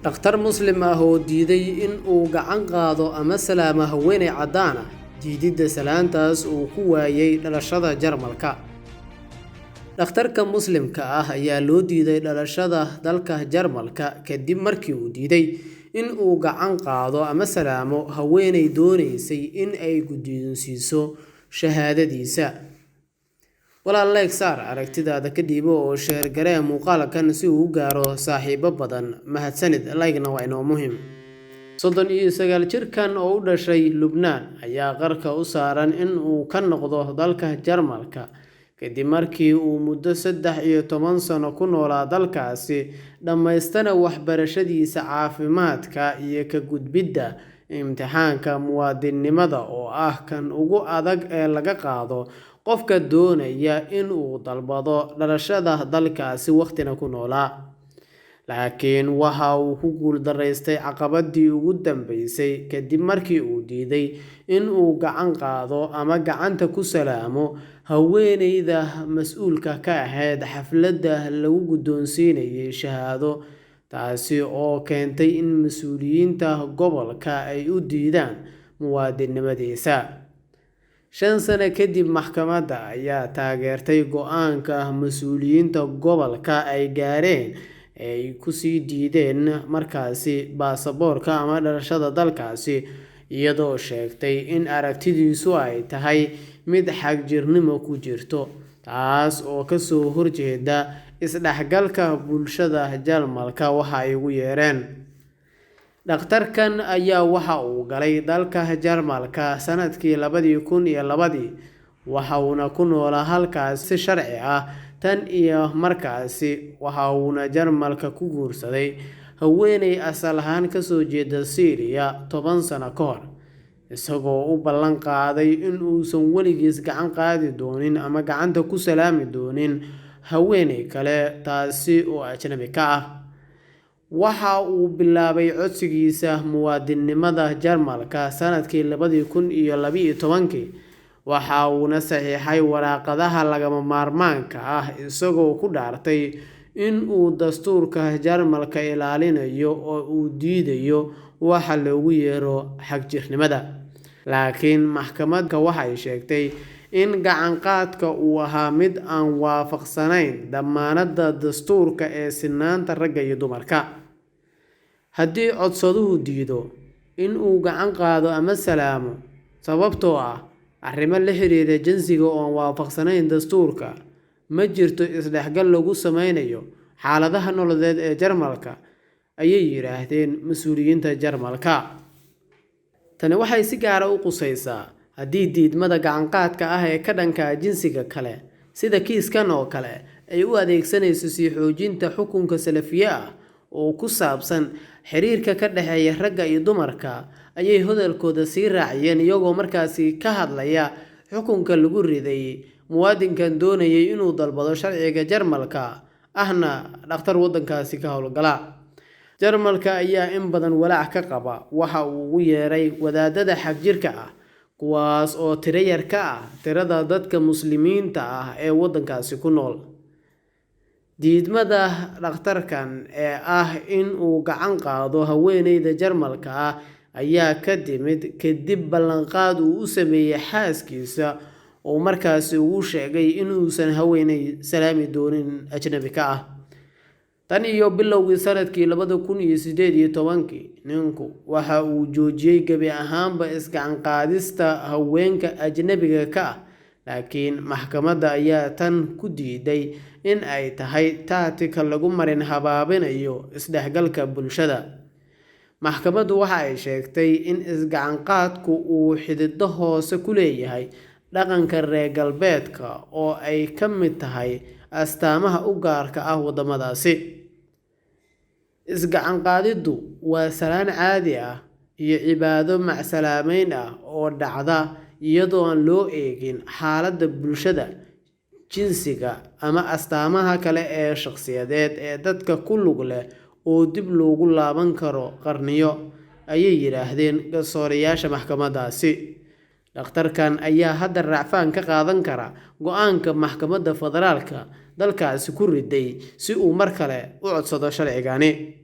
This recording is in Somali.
dhakhtar muslim ah oo diiday in uu gacan qaado ama salaamo haweeney caddaan ah. Diididda salaantaas uu ku waayay dhalashada Jarmalka. Dhakhtarka muslimka ah ayaa loo diiday dhalashada dalka Jarmalka kadib markii uu diiday in uu gacan qaado ama salaamo haweeney doonaysay in ay guddoonsiiso shahaadadiisa. Walaal saar aragtidaada ka dhiibo oo sheer garee muuqaalkan si uu u gaaro saaxiibo badan. Mahadsanid, like-na waa inoo muhiim. 39 jirkan oo u dhashay Lubnaan ayaa qarka u saaran in uu ka noqdo dalka Jarmalka kadib markii uu muddo 13 sano ku noolaa dalkaasi, dhammaystana waxbarashadiisa caafimaadka iyo ka gudbidda imtixaanka muwaadinimada oo ah kan ugu adag ee laga qaado qofka doonaya in uu dalbado dhalashada dalkaasi waqtina ku noolaa. Laakiin waxa uu ku guuldareystay caqabadii ugu dambeysay kadib markii uu diiday in uu gacan qaado ama gacanta ku salaamo haweeneyda mas'uulka ka ahayd xafladda lagu guddoonsiinayay shahaado, taasi oo keentay in mas'uuliyiinta gobolka ay u diidaan muwaadinimadiisa. 5 sano kadib, maxkamadda ayaa taageertay go'aanka mas'uuliyiinta gobolka ay gaareen ay ku sii diideen markaasi baasaboorka ama dhalashada dalkaasi, iyadoo sheegtay in aragtidiisu ay tahay mid xagjirnimo ku jirto, taas oo ka soo horjeeda isdhexgalka bulshada Jarmalka. Waxa ay ugu yeereen. Dhakhtarkan ayaa waxa uu galay dalka Jarmalka sanadkii 2002, waxa uuna ku noolaa halkaas si sharci ah tan iyo markaasi. Waxa uuna Jarmalka ku guursaday haweeney asal ahaan ka soo jeeda Syria 10 sano ka hor, isagoo u ballan qaaday in uusan weligiis gacan qaadi doonin ama gacanta ku salaami doonin haweeney kale taasi oo ajnabi ka ah. Waxa uu bilaabay codsigiisa muwaadinimada Jarmalka sanadkii 2012, waxa uuna saxiixay waraaqaha lagama maarmaanka ah isagoo ku dhaartay in uu dastuurka Jarmalka ilaalinayo oo uu diidayo waxa loogu yeero xagjirnimada. Laakiin maxkamadda waxay sheegtay in gacan qaadka uu ahaa mid aan waafaqsanayn damaanadda dastuurka ee sinaanta ragga iyo dumarka. Haddii codsaduhu diido in uu gacan qaado ama salaamo sababtoo ah arrimo la xiriira jinsiga oo aan waafaqsanayn dastuurka, ma jirto isdhexgal lagu sameynayo xaaladaha nololeed ee Jarmalka, ayay yiraahdeen mas'uuliyiinta Jarmalka. Tani waxay si gaar ah u qusaysaa haddii diidmada gacan qaadka ah ee ka dhanka jinsiga kale, sida kiiskan oo kale, ay u adeegsanayso sii xoojinta xukunka salafiye ah oo ku saabsan xiriirka ka dhexeeya ragga iyo dumarka, ayay hadalkooda sii raaciyeen iyagoo markaasi ka hadlaya xukunka lagu riday muwaadinkan doonayay inuu dalbado sharciga Jarmalka ahna dhakhtar waddankaasi ka howlgala. Jarmalka ayaa in badan walaac ka qaba waxa uu ugu yeeray wadaadada xagjirka ah, kuwaas oo tiro yar ka ah tirada dadka muslimiinta ah ee waddankaasi ku nool. Diidmada dhakhtarkan ee ah in uu gacan qaado haweeneyda Jarmalka ah ayaa ka timid kadib ballanqaad uu u sameeyay xaaskiisa oo markaasi uu sheegay in uusan haweeney salaami doonin ajnabi ka ah. Tan iyo bilowgii sanadkii 2018, ninku waxa uu joojiyay gebi ahaanba isgacan qaadista haweenka ajnabiga ka ah, laakiin maxkamadda ayaa tan ku diiday in ay tahay tactic lagu marin habaabinayo isdhexgalka bulshada. Maxkamaddu waxa ay sheegtay in isgacan qaadku uu xididdo hoose ku leeyahay dhaqanka reer galbeedka oo ay ka mid tahay astaamaha u gaarka ah waddamadaasi. Isgacan qaadiddu waa salaan caadi ah iyo cibaado macsalaameyn ah oo dhacda iyadoo aan loo eegin xaaladda bulshada, jinsiga ama astaamaha kale ee shakhsiyadeed ee dadka ku lug leh oo dib loogu laaban karo qarniyo, ayay yiraahdeen garsoorayaasha maxkamaddaasi. Dhakhtarkan ayaa hadda racfaan ka qaadan kara go'aanka maxkamadda federaalka dalkaasi ku riday si uu mar kale u codsado sharcigani.